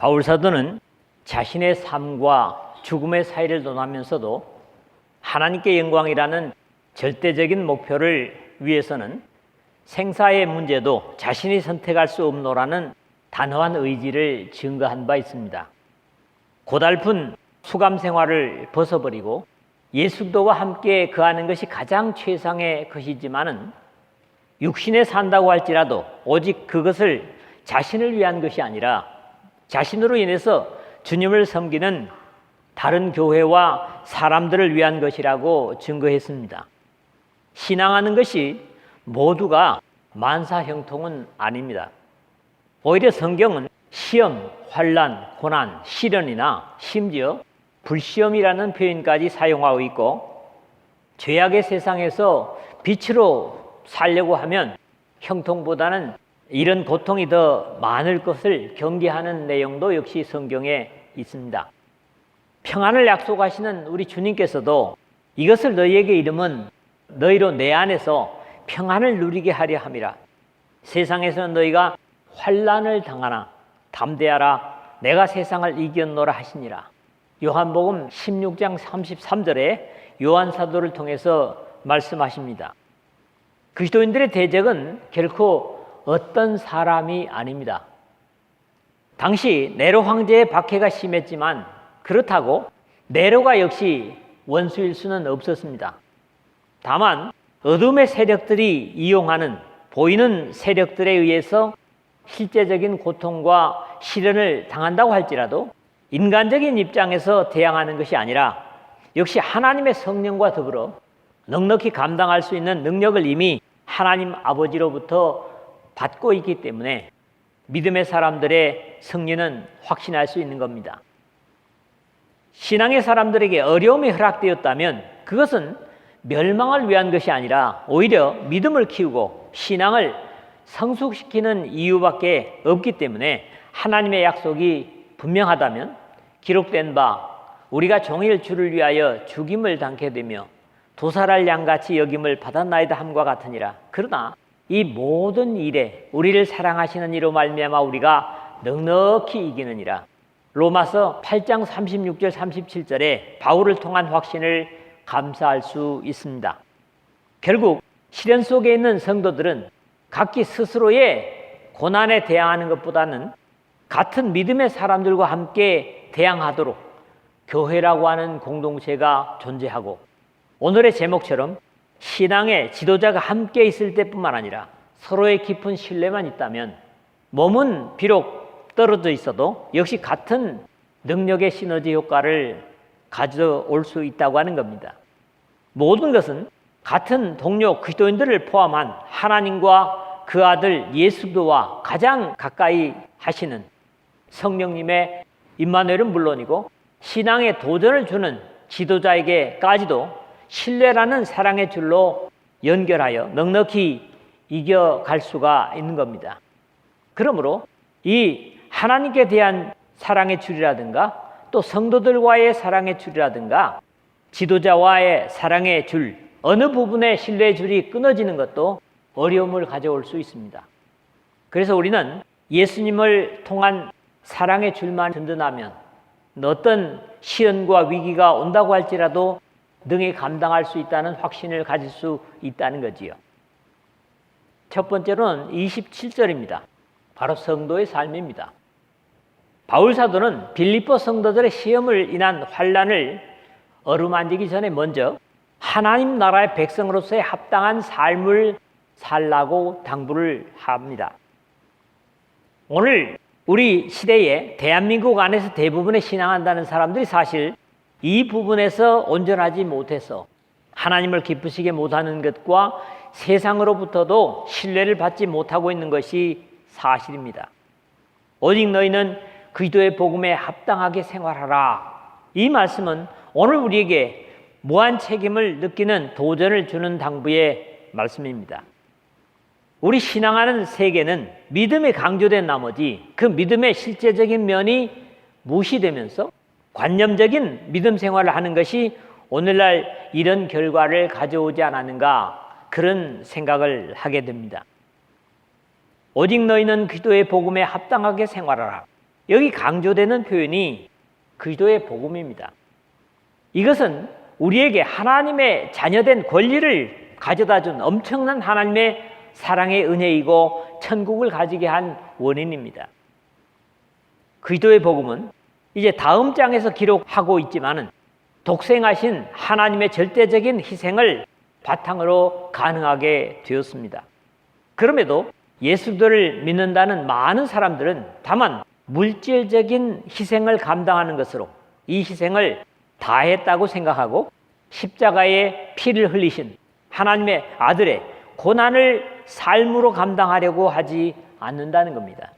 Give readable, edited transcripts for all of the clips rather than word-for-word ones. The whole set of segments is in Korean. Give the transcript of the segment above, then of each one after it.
바울 사도는 자신의 삶과 죽음의 사이를 논하면서도 하나님께 영광이라는 절대적인 목표를 위해서는 생사의 문제도 자신이 선택할 수 없노라는 단호한 의지를 증거한 바 있습니다. 고달픈 수감 생활을 벗어버리고 예수도와 함께 거하는 것이 가장 최상의 것이지만은 육신에 산다고 할지라도 오직 그것을 자신을 위한 것이 아니라 자신으로 인해서 주님을 섬기는 다른 교회와 사람들을 위한 것이라고 증거했습니다. 신앙하는 것이 모두가 만사형통은 아닙니다. 오히려 성경은 시험, 환난, 고난, 시련이나 심지어 불시험이라는 표현까지 사용하고 있고, 죄악의 세상에서 빛으로 살려고 하면 형통보다는 이런 고통이 더 많을 것을 경계하는 내용도 역시 성경에 있습니다. 평안을 약속하시는 우리 주님께서도 이것을 너희에게 이름은 너희로 내 안에서 평안을 누리게 하려 함이라. 세상에서는 너희가 환난을 당하나 담대하라, 내가 세상을 이겼노라 하시니라. 요한복음 16장 33절에 요한 사도를 통해서 말씀하십니다. 그리스도인들의 대적은 결코 어떤 사람이 아닙니다. 당시 네로 황제의 박해가 심했지만 그렇다고 네로가 역시 원수일 수는 없었습니다. 다만 어둠의 세력들이 이용하는 보이는 세력들에 의해서 실제적인 고통과 시련을 당한다고 할지라도 인간적인 입장에서 대항하는 것이 아니라 역시 하나님의 성령과 더불어 넉넉히 감당할 수 있는 능력을 이미 하나님 아버지로부터 받고 있기 때문에 믿음의 사람들의 승리는 확신할 수 있는 겁니다. 신앙의 사람들에게 어려움이 허락되었다면 그것은 멸망을 위한 것이 아니라 오히려 믿음을 키우고 신앙을 성숙시키는 이유밖에 없기 때문에 하나님의 약속이 분명하다면 기록된 바 우리가 종일 주를 위하여 죽임을 당케 되며 도살할 양같이 여김을 받았나이다 함과 같으니라. 그러나 이 모든 일에 우리를 사랑하시는 이로 말미암아 우리가 넉넉히 이기느니라. 로마서 8장 36절 37절에 바울을 통한 확신을 감사할 수 있습니다. 결국 시련 속에 있는 성도들은 각기 스스로의 고난에 대항하는 것보다는 같은 믿음의 사람들과 함께 대항하도록 교회라고 하는 공동체가 존재하고, 오늘의 제목처럼 신앙의 지도자가 함께 있을 때뿐만 아니라 서로의 깊은 신뢰만 있다면 몸은 비록 떨어져 있어도 역시 같은 능력의 시너지 효과를 가져올 수 있다고 하는 겁니다. 모든 것은 같은 동료 그리스도인들을 포함한 하나님과 그 아들 예수도와 가장 가까이 하시는 성령님의 임마누엘은 물론이고 신앙의 도전을 주는 지도자에게까지도 신뢰라는 사랑의 줄로 연결하여 넉넉히 이겨갈 수가 있는 겁니다. 그러므로 이 하나님께 대한 사랑의 줄이라든가 또 성도들과의 사랑의 줄이라든가 지도자와의 사랑의 줄, 어느 부분에 신뢰의 줄이 끊어지는 것도 어려움을 가져올 수 있습니다. 그래서 우리는 예수님을 통한 사랑의 줄만 든든하면 어떤 시련과 위기가 온다고 할지라도 능히 감당할 수 있다는 확신을 가질 수 있다는 거지요. 첫 번째로는 27절입니다. 바로 성도의 삶입니다. 바울 사도는 빌립보 성도들의 시험을 인한 환난을 어루만지기 전에 먼저 하나님 나라의 백성으로서의 합당한 삶을 살라고 당부를 합니다. 오늘 우리 시대에 대한민국 안에서 대부분의 신앙한다는 사람들이 사실 이 부분에서 온전하지 못해서 하나님을 기쁘시게 못하는 것과 세상으로부터도 신뢰를 받지 못하고 있는 것이 사실입니다. 오직 너희는 그리스도의 복음에 합당하게 생활하라. 이 말씀은 오늘 우리에게 무한 책임을 느끼는 도전을 주는 당부의 말씀입니다. 우리 신앙하는 세계는 믿음이 강조된 나머지 그 믿음의 실제적인 면이 무시되면서 관념적인 믿음 생활을 하는 것이 오늘날 이런 결과를 가져오지 않았는가, 그런 생각을 하게 됩니다. 오직 너희는 그리스도의 복음에 합당하게 생활하라. 여기 강조되는 표현이 그리스도의 복음입니다. 이것은 우리에게 하나님의 자녀된 권리를 가져다 준 엄청난 하나님의 사랑의 은혜이고 천국을 가지게 한 원인입니다. 그리스도의 복음은 이제 다음 장에서 기록하고 있지만은 독생하신 하나님의 절대적인 희생을 바탕으로 가능하게 되었습니다. 그럼에도 예수들을 믿는다는 많은 사람들은 다만 물질적인 희생을 감당하는 것으로 이 희생을 다했다고 생각하고 십자가에 피를 흘리신 하나님의 아들의 고난을 삶으로 감당하려고 하지 않는다는 겁니다.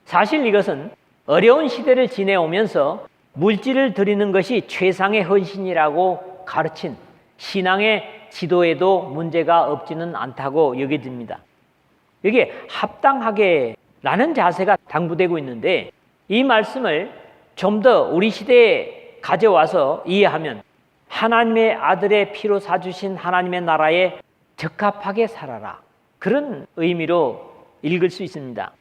사실 이것은 어려운 시대를 지내오면서 물질을 드리는 것이 최상의 헌신이라고 가르친 신앙의 지도에도 문제가 없지는 않다고 여겨집니다. 여기에 합당하게 라는 자세가 당부되고 있는데 이 말씀을 좀 더 우리 시대에 가져와서 이해하면 하나님의 아들의 피로 사주신 하나님의 나라에 적합하게 살아라, 그런 의미로 읽을 수 있습니다.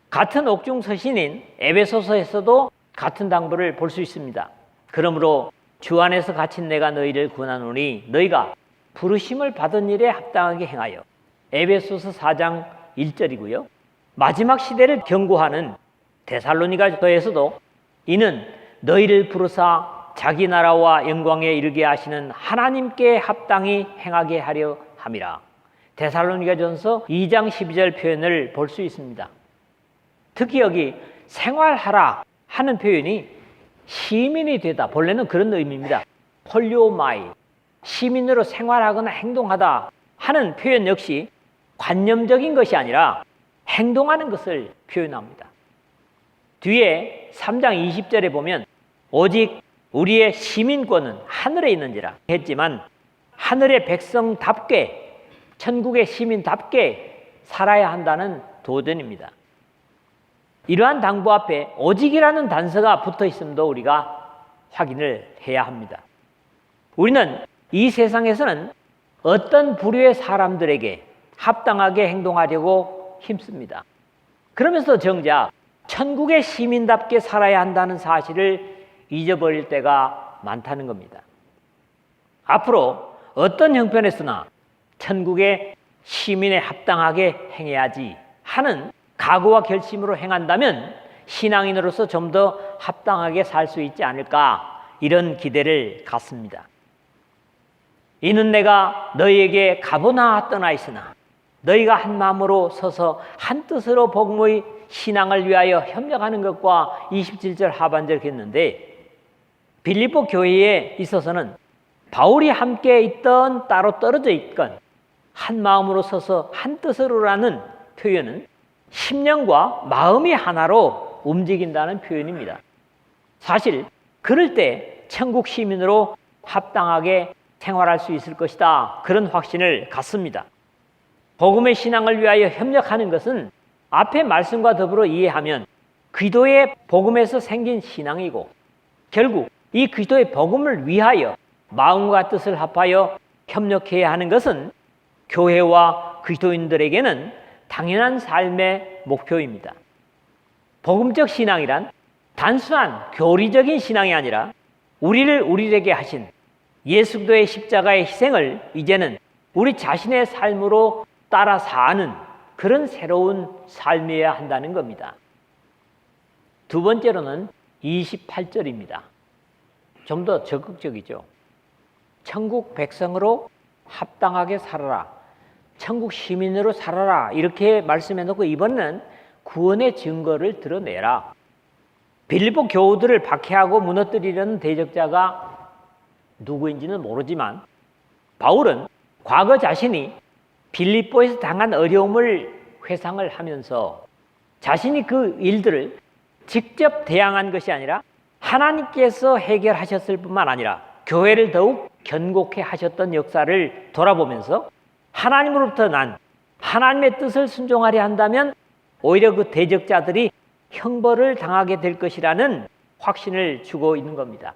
같은 옥중 서신인 에베소서에서도 같은 당부를 볼 수 있습니다. 그러므로 주 안에서 갇힌 내가 너희를 구하노니 너희가 부르심을 받은 일에 합당하게 행하여. 에베소서 4장 1절이고요. 마지막 시대를 경고하는 데살로니가서에서도 이는 너희를 부르사 자기 나라와 영광에 이르게 하시는 하나님께 합당히 행하게 하려 함이라. 데살로니가전서 2장 12절 표현을 볼 수 있습니다. 특히 여기 생활하라 하는 표현이 시민이 되다, 본래는 그런 의미입니다. 폴리오마이, 시민으로 생활하거나 행동하다 하는 표현 역시 관념적인 것이 아니라 행동하는 것을 표현합니다. 뒤에 3장 20절에 보면 오직 우리의 시민권은 하늘에 있는지라 했지만 하늘의 백성답게, 천국의 시민답게 살아야 한다는 도전입니다. 이러한 당부 앞에 오직이라는 단서가 붙어 있음도 우리가 확인을 해야 합니다. 우리는 이 세상에서는 어떤 부류의 사람들에게 합당하게 행동하려고 힘씁니다. 그러면서 정작 천국의 시민답게 살아야 한다는 사실을 잊어버릴 때가 많다는 겁니다. 앞으로 어떤 형편에서나 천국의 시민에 합당하게 행해야지 하는 각오와 결심으로 행한다면 신앙인으로서 좀 더 합당하게 살 수 있지 않을까, 이런 기대를 갖습니다. 이는 내가 너희에게 가보나 떠나 있으나 너희가 한 마음으로 서서 한 뜻으로 복음의 신앙을 위하여 협력하는 것과 27절 하반절 했는데, 빌립보 교회에 있어서는 바울이 함께 있던 따로 떨어져 있건 한 마음으로 서서 한 뜻으로라는 표현은 심령과 마음이 하나로 움직인다는 표현입니다. 사실 그럴 때 천국 시민으로 합당하게 생활할 수 있을 것이다, 그런 확신을 갖습니다. 복음의 신앙을 위하여 협력하는 것은 앞의 말씀과 더불어 이해하면 그리스도의 복음에서 생긴 신앙이고, 결국 이 그리스도의 복음을 위하여 마음과 뜻을 합하여 협력해야 하는 것은 교회와 그리스도인들에게는 당연한 삶의 목표입니다. 복음적 신앙이란 단순한 교리적인 신앙이 아니라 우리에게 하신 예수 그리스도의 십자가의 희생을 이제는 우리 자신의 삶으로 따라 사는 그런 새로운 삶이어야 한다는 겁니다. 두 번째로는 28절입니다. 좀 더 적극적이죠. 천국 백성으로 합당하게 살아라, 천국 시민으로 살아라, 이렇게 말씀해놓고 이번에는 구원의 증거를 드러내라. 빌립보 교우들을 박해하고 무너뜨리려는 대적자가 누구인지는 모르지만 바울은 과거 자신이 빌립보에서 당한 어려움을 회상을 하면서 자신이 그 일들을 직접 대항한 것이 아니라 하나님께서 해결하셨을 뿐만 아니라 교회를 더욱 견고케 하셨던 역사를 돌아보면서 하나님으로부터 난 하나님의 뜻을 순종하려 한다면 오히려 그 대적자들이 형벌을 당하게 될 것이라는 확신을 주고 있는 겁니다.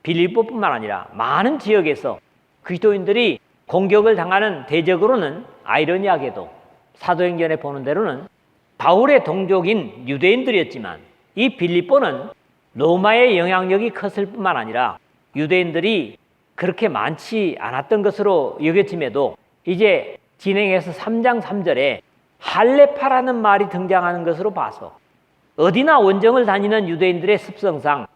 빌립보뿐만 아니라 많은 지역에서 그리스도인들이 공격을 당하는 대적으로는 아이러니하게도 사도행전에 보는 대로는 바울의 동족인 유대인들이었지만 이 빌립보는 로마의 영향력이 컸을 뿐만 아니라 유대인들이 그렇게 많지 않았던 것으로 여겨짐에도 이제 진행해서 3장 3절에 할레파라는 말이 등장하는 것으로 봐서 어디나 원정을 다니는 유대인들의 습성상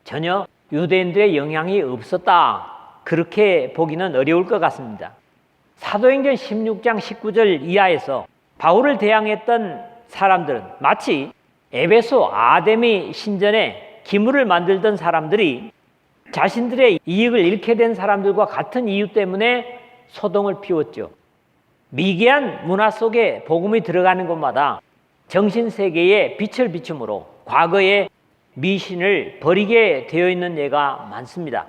전혀 유대인들의 영향이 없었다, 그렇게 보기는 어려울 것 같습니다. 사도행전 16장 19절 이하에서 바울을 대항했던 사람들은 마치 에베소 아데미 신전에 기물을 만들던 사람들이 자신들의 이익을 잃게 된 사람들과 같은 이유 때문에 소동을 피웠죠. 미개한 문화 속에 복음이 들어가는 곳마다 정신세계에 빛을 비춤으로 과거의 미신을 버리게 되어 있는 예가 많습니다.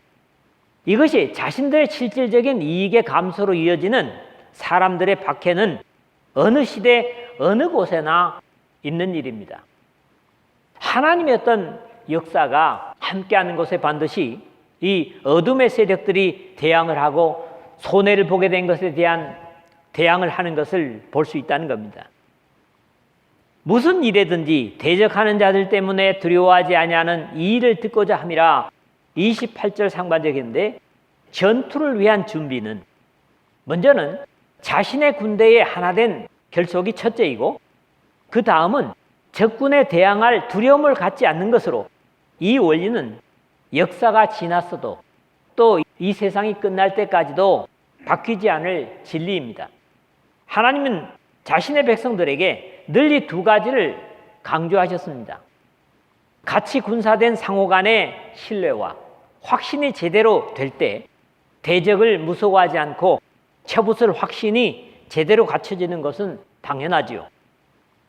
이것이 자신들의 실질적인 이익의 감소로 이어지는 사람들의 박해는 어느 시대 어느 곳에나 있는 일입니다. 하나님의 어떤 역사가 함께하는 곳에 반드시 이 어둠의 세력들이 대항을 하고 손해를 보게 된 것에 대한 대항을 하는 것을 볼 수 있다는 겁니다. 무슨 일에든지 대적하는 자들 때문에 두려워하지 아니하는 이 일을 듣고자 함이라. 28절 상반절인데, 전투를 위한 준비는 먼저는 자신의 군대에 하나된 결속이 첫째이고, 그 다음은 적군에 대항할 두려움을 갖지 않는 것으로, 이 원리는 역사가 지났어도 또 이 세상이 끝날 때까지도 바뀌지 않을 진리입니다. 하나님은 자신의 백성들에게 늘 이 두 가지를 강조하셨습니다. 같이 군사된 상호 간의 신뢰와 확신이 제대로 될 때 대적을 무서워하지 않고 처붙을 확신이 제대로 갖춰지는 것은 당연하지요.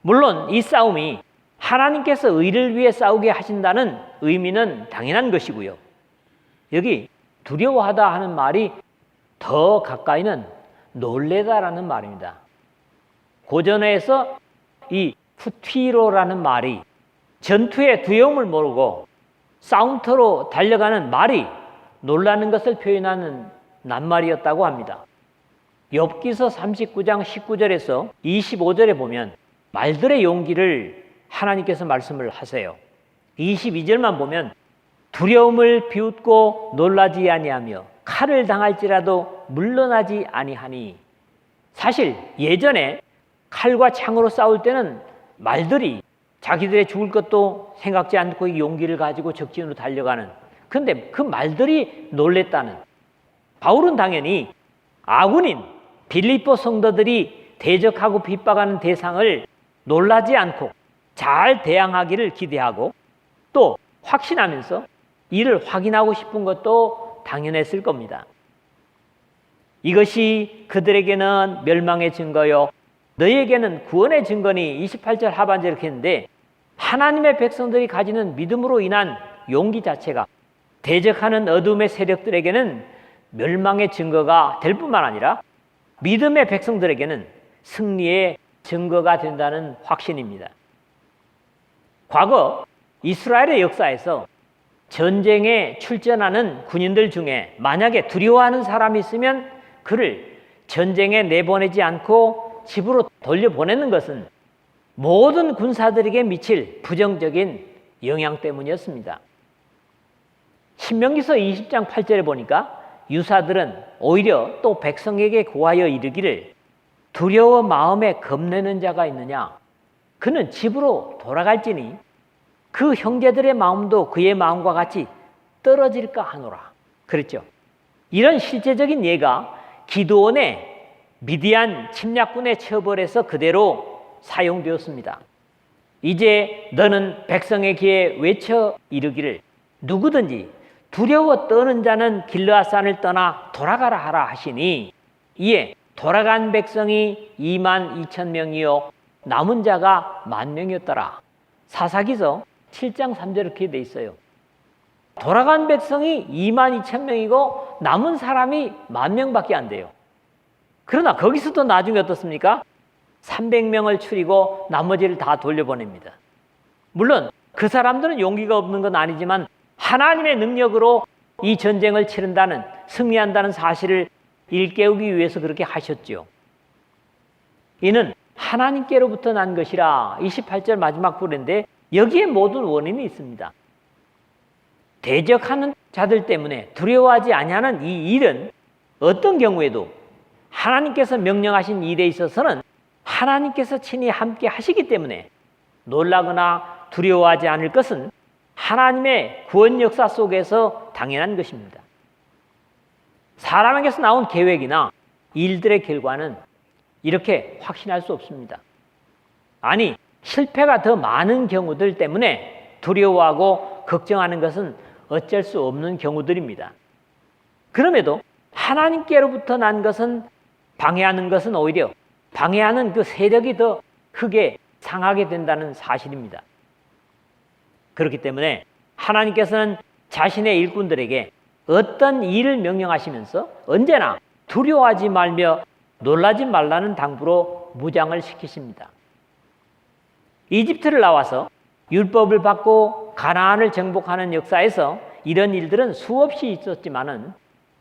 물론 이 싸움이 하나님께서 의를 위해 싸우게 하신다는 의미는 당연한 것이고요. 여기 두려워하다 하는 말이 더 가까이는 놀래다라는 말입니다. 고전어에서 이 푸티로라는 말이 전투의 두려움을 모르고 싸움터로 달려가는 말이 놀라는 것을 표현하는 낱말이었다고 합니다. 욥기서 39장 19절에서 25절에 보면 말들의 용기를 하나님께서 말씀을 하세요. 22절만 보면 두려움을 비웃고 놀라지 아니하며 칼을 당할지라도 물러나지 아니하니. 사실 예전에 칼과 창으로 싸울 때는 말들이 자기들의 죽을 것도 생각지 않고 이 용기를 가지고 적진으로 달려가는, 그런데 그 말들이 놀랬다는. 바울은 당연히 아군인 빌립보 성도들이 대적하고 핍박하는 대상을 놀라지 않고 잘 대항하기를 기대하고 또 확신하면서 이를 확인하고 싶은 것도 당연했을 겁니다. 이것이 그들에게는 멸망의 증거요 너희에게는 구원의 증거니. 28절 하반절 이렇게 했는데, 하나님의 백성들이 가지는 믿음으로 인한 용기 자체가 대적하는 어둠의 세력들에게는 멸망의 증거가 될 뿐만 아니라 믿음의 백성들에게는 승리의 증거가 된다는 확신입니다. 과거 이스라엘의 역사에서 전쟁에 출전하는 군인들 중에 만약에 두려워하는 사람이 있으면 그를 전쟁에 내보내지 않고 집으로 돌려보내는 것은 모든 군사들에게 미칠 부정적인 영향 때문이었습니다. 신명기서 20장 8절에 보니까 유사들은 오히려 또 백성에게 고하여 이르기를 두려워 마음에 겁내는 자가 있느냐? 그는 집으로 돌아갈지니 그 형제들의 마음도 그의 마음과 같이 떨어질까 하노라. 그랬죠. 이런 실제적인 예가 기드온의 미디안 침략군의 처벌에서 그대로 사용되었습니다. 이제 너는 백성의 귀에 외쳐 이르기를 누구든지 두려워 떠는 자는 길르앗산을 떠나 돌아가라 하라 하시니, 이에 돌아간 백성이 22,000명이요 남은 자가 10,000명이었더라. 사사기서 7장 3절 이렇게 돼 있어요. 돌아간 백성이 22,000명이고 남은 사람이 10,000명밖에 안 돼요. 그러나 거기서도 나중에 어떻습니까? 300명을 추리고 나머지를 다 돌려보냅니다. 물론 그 사람들은 용기가 없는 건 아니지만 하나님의 능력으로 이 전쟁을 치른다는, 승리한다는 사실을 일깨우기 위해서 그렇게 하셨죠. 이는 하나님께로부터 난 것이라 28절 마지막 부분인데 여기에 모든 원인이 있습니다. 대적하는 자들 때문에 두려워하지 아니하는 이 일은 어떤 경우에도 하나님께서 명령하신 일에 있어서는 하나님께서 친히 함께 하시기 때문에 놀라거나 두려워하지 않을 것은 하나님의 구원 역사 속에서 당연한 것입니다. 사람에게서 나온 계획이나 일들의 결과는 이렇게 확신할 수 없습니다. 아니, 실패가 더 많은 경우들 때문에 두려워하고 걱정하는 것은 어쩔 수 없는 경우들입니다. 그럼에도 하나님께로부터 난 것은 방해하는 것은 오히려 방해하는 그 세력이 더 크게 상하게 된다는 사실입니다. 그렇기 때문에 하나님께서는 자신의 일꾼들에게 어떤 일을 명령하시면서 언제나 두려워하지 말며 놀라지 말라는 당부로 무장을 시키십니다. 이집트를 나와서 율법을 받고 가나안을 정복하는 역사에서 이런 일들은 수없이 있었지만은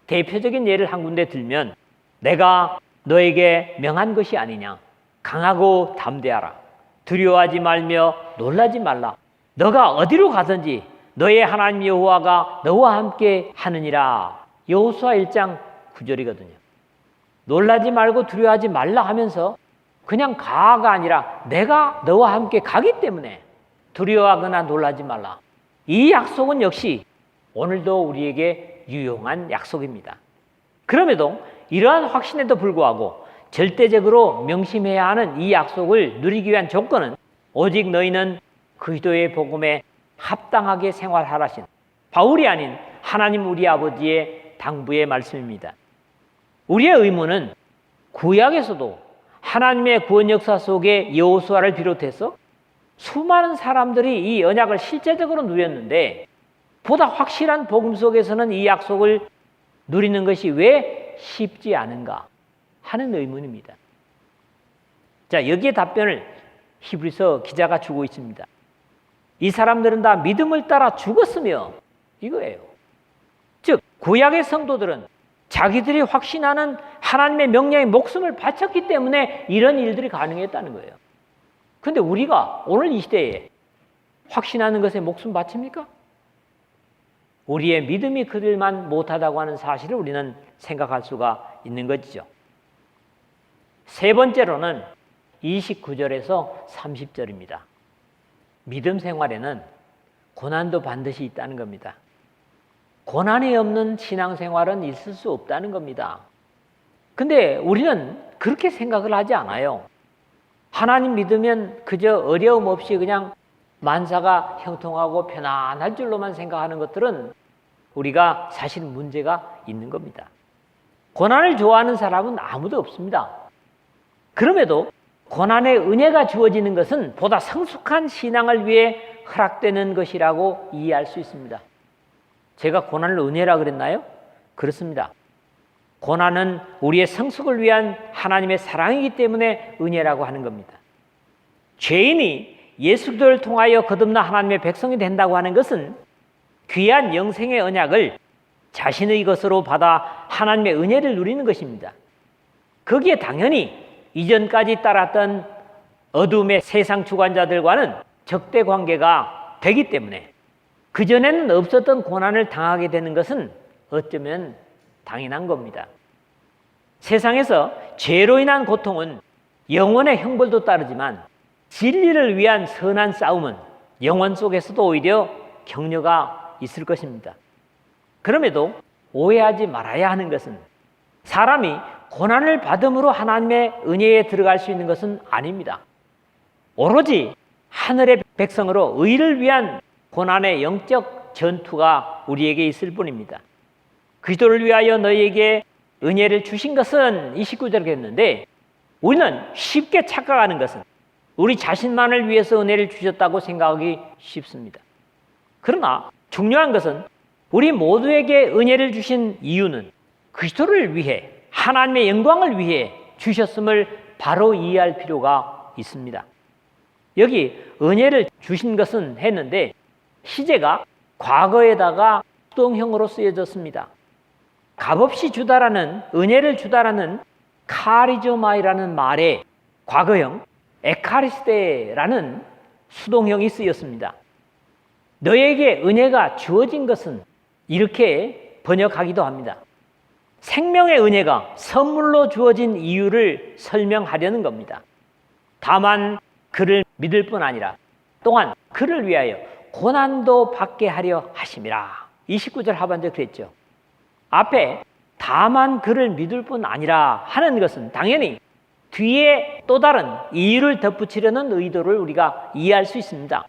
대표적인 예를 한 군데 들면 내가 너에게 명한 것이 아니냐. 강하고 담대하라. 두려워하지 말며 놀라지 말라. 너가 어디로 가든지 너의 하나님 여호와가 너와 함께 하느니라. 여호수아 1장 9절이거든요. 놀라지 말고 두려워하지 말라 하면서 그냥 가가 아니라 내가 너와 함께 가기 때문에 두려워하거나 놀라지 말라. 이 약속은 역시 오늘도 우리에게 유용한 약속입니다. 그럼에도 이러한 확신에도 불구하고 절대적으로 명심해야 하는 이 약속을 누리기 위한 조건은 오직 너희는 그리스도의 복음에 합당하게 생활하라신 바울이 아닌 하나님 우리 아버지의 당부의 말씀입니다. 우리의 의무는 구약에서도 하나님의 구원 역사 속에 여호수아를 비롯해서 수많은 사람들이 이 언약을 실제적으로 누렸는데 보다 확실한 복음 속에서는 이 약속을 누리는 것이 왜 쉽지 않은가 하는 의문입니다. 자, 여기에 답변을 히브리서 기자가 주고 있습니다. 이 사람들은 다 믿음을 따라 죽었으며 이거예요. 즉 구약의 성도들은 자기들이 확신하는 하나님의 명령에 목숨을 바쳤기 때문에 이런 일들이 가능했다는 거예요. 그런데 우리가 오늘 이 시대에 확신하는 것에 목숨 바칩니까? 우리의 믿음이 그들만 못하다고 하는 사실을 우리는 생각할 수가 있는 것이죠. 세 번째로는 29절에서 30절입니다. 믿음 생활에는 고난도 반드시 있다는 겁니다. 고난이 없는 신앙생활은 있을 수 없다는 겁니다. 근데 우리는 그렇게 생각을 하지 않아요. 하나님 믿으면 그저 어려움 없이 그냥 만사가 형통하고 편안할 줄로만 생각하는 것들은 우리가 사실 문제가 있는 겁니다. 고난을 좋아하는 사람은 아무도 없습니다. 그럼에도 고난의 은혜가 주어지는 것은 보다 성숙한 신앙을 위해 허락되는 것이라고 이해할 수 있습니다. 제가 고난을 은혜라 그랬나요? 그렇습니다. 고난은 우리의 성숙을 위한 하나님의 사랑이기 때문에 은혜라고 하는 겁니다. 죄인이 예수 그리스도를 통하여 거듭나 하나님의 백성이 된다고 하는 것은 귀한 영생의 언약을 자신의 것으로 받아 하나님의 은혜를 누리는 것입니다. 거기에 당연히 이전까지 따랐던 어둠의 세상 주관자들과는 적대 관계가 되기 때문에 그전에는 없었던 고난을 당하게 되는 것은 어쩌면 당연한 겁니다. 세상에서 죄로 인한 고통은 영원의 형벌도 따르지만 진리를 위한 선한 싸움은 영원 속에서도 오히려 격려가 있을 것입니다. 그럼에도 오해하지 말아야 하는 것은 사람이 고난을 받음으로 하나님의 은혜에 들어갈 수 있는 것은 아닙니다. 오로지 하늘의 백성으로 의를 위한 고난의 영적 전투가 우리에게 있을 뿐입니다. 그리스도를 위하여 너희에게 은혜를 주신 것은 29절에 했는데 우리는 쉽게 착각하는 것은 우리 자신만을 위해서 은혜를 주셨다고 생각하기 쉽습니다. 그러나 중요한 것은 우리 모두에게 은혜를 주신 이유는 그리스도를 위해 하나님의 영광을 위해 주셨음을 바로 이해할 필요가 있습니다. 여기 은혜를 주신 것은 했는데 시제가 과거에다가 수동형으로 쓰여졌습니다. 값없이 주다라는 은혜를 주다라는 카리조마이라는 말의 과거형 에카리스테라는 수동형이 쓰였습니다. 너에게 은혜가 주어진 것은 이렇게 번역하기도 합니다. 생명의 은혜가 선물로 주어진 이유를 설명하려는 겁니다. 다만 그를 믿을 뿐 아니라 또한 그를 위하여 고난도 받게 하려 하심이라. 29절 하반절 그랬죠. 앞에 다만 그를 믿을 뿐 아니라 하는 것은 당연히 뒤에 또 다른 이유를 덧붙이려는 의도를 우리가 이해할 수 있습니다.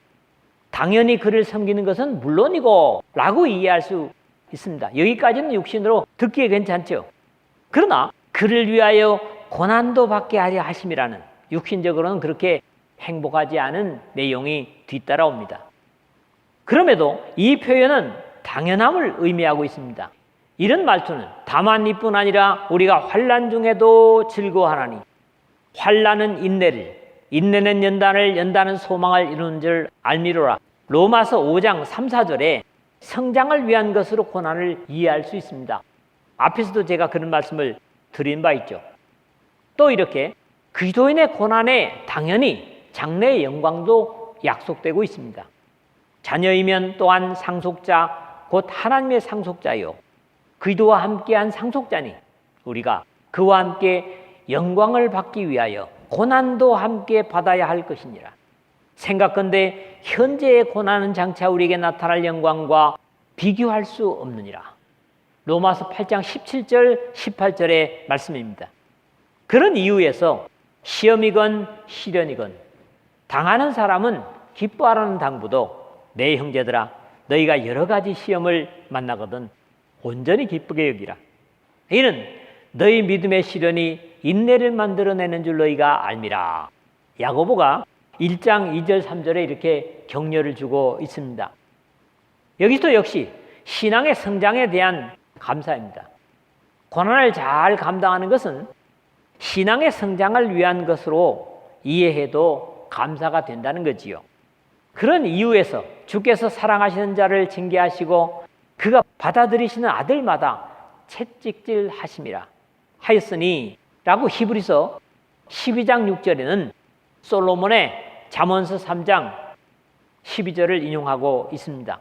당연히 그를 섬기는 것은 물론이고 라고 이해할 수 있습니다. 여기까지는 육신으로 듣기에 괜찮죠. 그러나 그를 위하여 고난도 받게 하려 하심이라는, 육신적으로는 그렇게 행복하지 않은 내용이 뒤따라옵니다. 그럼에도 이 표현은 당연함을 의미하고 있습니다. 이런 말투는 다만 이뿐 아니라 우리가 환난 중에도 즐거워하나니, 환난은 인내를, 인내는 연단을, 연단은 소망을 이루는 줄 알미로라. 로마서 5장 3, 4절에 성장을 위한 것으로 고난을 이해할 수 있습니다. 앞에서도 제가 그런 말씀을 드린 바 있죠. 또 이렇게 그리스도인의 고난에 당연히 장래의 영광도 약속되고 있습니다. 자녀이면 또한 상속자, 곧 하나님의 상속자요, 그리스도와 함께한 상속자니 우리가 그와 함께 영광을 받기 위하여 고난도 함께 받아야 할 것이니라. 생각건대 현재의 고난은 장차 우리에게 나타날 영광과 비교할 수 없느니라. 로마서 8장 17절 18절의 말씀입니다. 그런 이유에서 시험이건 시련이건 당하는 사람은 기뻐하라는 당부도, 내 형제들아 너희가 여러 가지 시험을 만나거든 온전히 기쁘게 여기라. 이는 너희 믿음의 시련이 인내를 만들어내는 줄 너희가 알미라. 야고보가 1장 2절 3절에 이렇게 격려를 주고 있습니다. 여기서 역시 신앙의 성장에 대한 감사입니다. 고난을 잘 감당하는 것은 신앙의 성장을 위한 것으로 이해해도 감사가 된다는 거지요. 그런 이유에서 주께서 사랑하시는 자를 징계하시고 그가 받아들이시는 아들마다 채찍질 하심이라 하였으니 라고 히브리서 12장 6절에는 솔로몬의 잠언서 3장 12절을 인용하고 있습니다.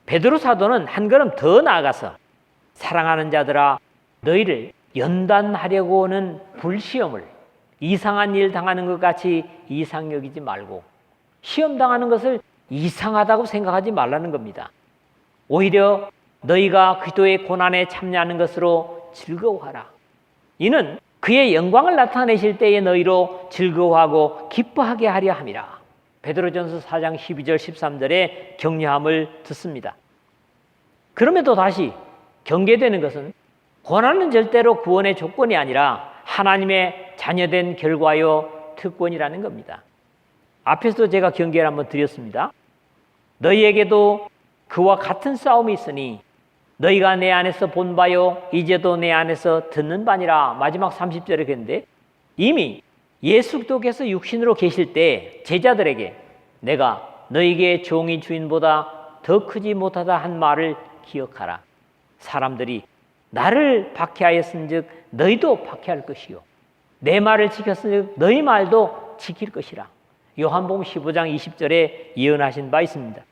베드로 사도는 한 걸음 더 나아가서 사랑하는 자들아 너희를 연단하려고 하는 불시험을 이상한 일 당하는 것 같이 이상 여기지 말고, 시험 당하는 것을 이상하다고 생각하지 말라는 겁니다. 오히려 너희가 그리스도의 고난에 참여하는 것으로 즐거워하라. 이는 그의 영광을 나타내실 때에 너희로 즐거워하고 기뻐하게 하려 함이라. 베드로전서 4장 12절 13절의 격려함을 듣습니다. 그럼에도 다시 경계되는 것은 고난은 절대로 구원의 조건이 아니라 하나님의 자녀된 결과요 특권이라는 겁니다. 앞에서도 제가 경계를 한번 드렸습니다. 너희에게도 그와 같은 싸움이 있으니 너희가 내 안에서 본 바요 이제도 내 안에서 듣는 바니라. 마지막 30절에 그랬는데, 이미 예수 그리스도께서 육신으로 계실 때 제자들에게 내가 너희에게 종이 주인보다 더 크지 못하다 한 말을 기억하라. 사람들이 나를 박해하였은즉 너희도 박해할 것이요 내 말을 지켰은즉 너희 말도 지킬 것이라. 요한복음 15장 20절에 예언하신 바 있습니다.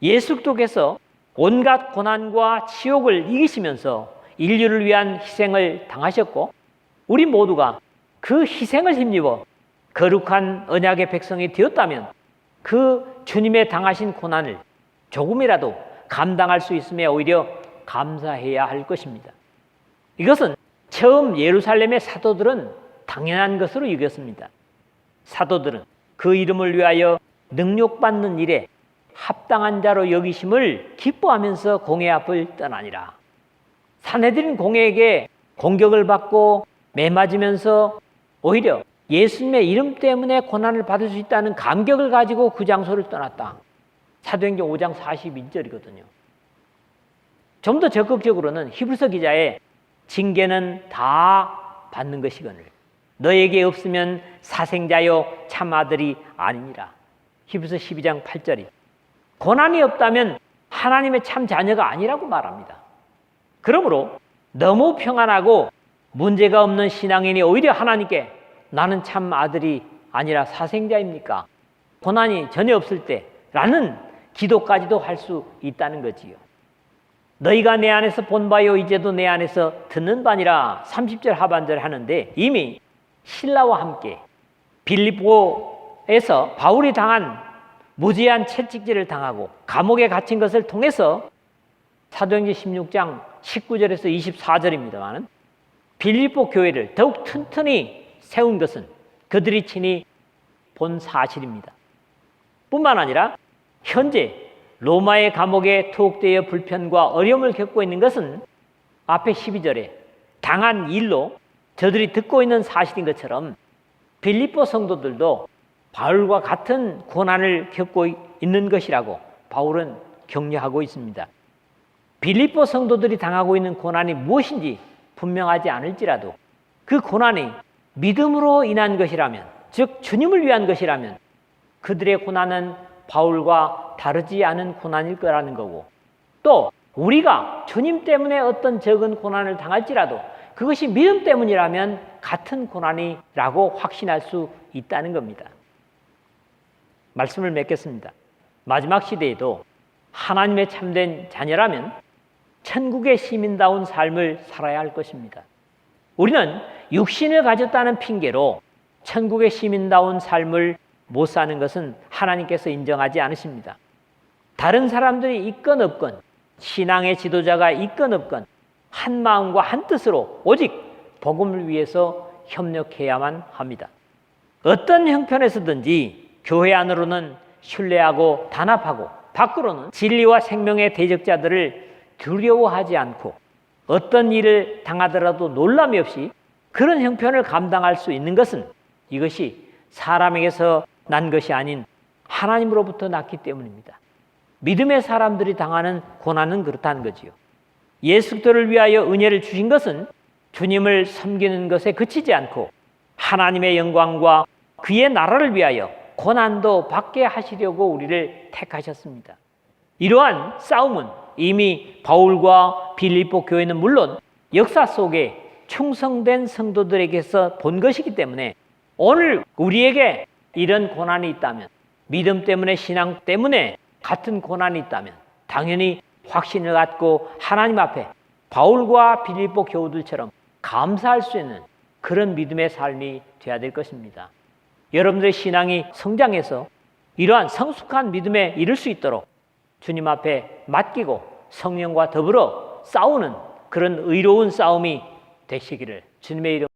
예수 그리스도께서 온갖 고난과 치욕을 이기시면서 인류를 위한 희생을 당하셨고, 우리 모두가 그 희생을 힘입어 거룩한 언약의 백성이 되었다면 그 주님의 당하신 고난을 조금이라도 감당할 수 있음에 오히려 감사해야 할 것입니다. 이것은 처음 예루살렘의 사도들은 당연한 것으로 여겼습니다. 사도들은 그 이름을 위하여 능욕받는 일에 합당한 자로 여기심을 기뻐하면서 공회 앞을 떠나니라. 산헤드린 공회에게 공격을 받고 매맞으면서 오히려 예수님의 이름 때문에 고난을 받을 수 있다는 감격을 가지고 그 장소를 떠났다. 사도행전 5장 42절이거든요. 좀 더 적극적으로는 히브리서 기자의 징계는 다 받는 것이거늘 너에게 없으면 사생자요 참 아들이 아니니라. 히브리서 12장 8절이 고난이 없다면 하나님의 참 자녀가 아니라고 말합니다. 그러므로 너무 평안하고 문제가 없는 신앙인이 오히려 하나님께 나는 참 아들이 아니라 사생자입니까? 고난이 전혀 없을 때 라는 기도까지도 할 수 있다는 거지요. 너희가 내 안에서 본 바요 이제도 내 안에서 듣는 바니라 30절 하반절 하는데 이미 신라와 함께 빌립보에서 바울이 당한 무지한 채찍질을 당하고 감옥에 갇힌 것을 통해서 사도행전 16장 19절에서 24절입니다만 빌립보 교회를 더욱 튼튼히 세운 것은 그들이 친히 본 사실입니다. 뿐만 아니라 현재 로마의 감옥에 투옥되어 불편과 어려움을 겪고 있는 것은 앞에 12절에 당한 일로 저들이 듣고 있는 사실인 것처럼 빌립보 성도들도 바울과 같은 고난을 겪고 있는 것이라고 바울은 격려하고 있습니다. 빌립보 성도들이 당하고 있는 고난이 무엇인지 분명하지 않을지라도 그 고난이 믿음으로 인한 것이라면, 즉 주님을 위한 것이라면 그들의 고난은 바울과 다르지 않은 고난일 거라는 거고, 또 우리가 주님 때문에 어떤 적은 고난을 당할지라도 그것이 믿음 때문이라면 같은 고난이라고 확신할 수 있다는 겁니다. 말씀을 맺겠습니다. 마지막 시대에도 하나님의 참된 자녀라면 천국의 시민다운 삶을 살아야 할 것입니다. 우리는 육신을 가졌다는 핑계로 천국의 시민다운 삶을 못 사는 것은 하나님께서 인정하지 않으십니다. 다른 사람들이 있건 없건, 신앙의 지도자가 있건 없건 한 마음과 한 뜻으로 오직 복음을 위해서 협력해야만 합니다. 어떤 형편에서든지 교회 안으로는 신뢰하고 단합하고 밖으로는 진리와 생명의 대적자들을 두려워하지 않고 어떤 일을 당하더라도 놀람이 없이 그런 형편을 감당할 수 있는 것은 이것이 사람에게서 난 것이 아닌 하나님으로부터 났기 때문입니다. 믿음의 사람들이 당하는 고난은 그렇다는 거지요. 예수들을 위하여 은혜를 주신 것은 주님을 섬기는 것에 그치지 않고 하나님의 영광과 그의 나라를 위하여 고난도 받게 하시려고 우리를 택하셨습니다. 이러한 싸움은 이미 바울과 빌립보 교회는 물론 역사 속에 충성된 성도들에게서 본 것이기 때문에 오늘 우리에게 이런 고난이 있다면, 믿음 때문에 신앙 때문에 같은 고난이 있다면 당연히 확신을 갖고 하나님 앞에 바울과 빌립보 교우들처럼 감사할 수 있는 그런 믿음의 삶이 되어야 될 것입니다. 여러분들의 신앙이 성장해서 이러한 성숙한 믿음에 이를 수 있도록 주님 앞에 맡기고 성령과 더불어 싸우는 그런 의로운 싸움이 되시기를 주님의 이름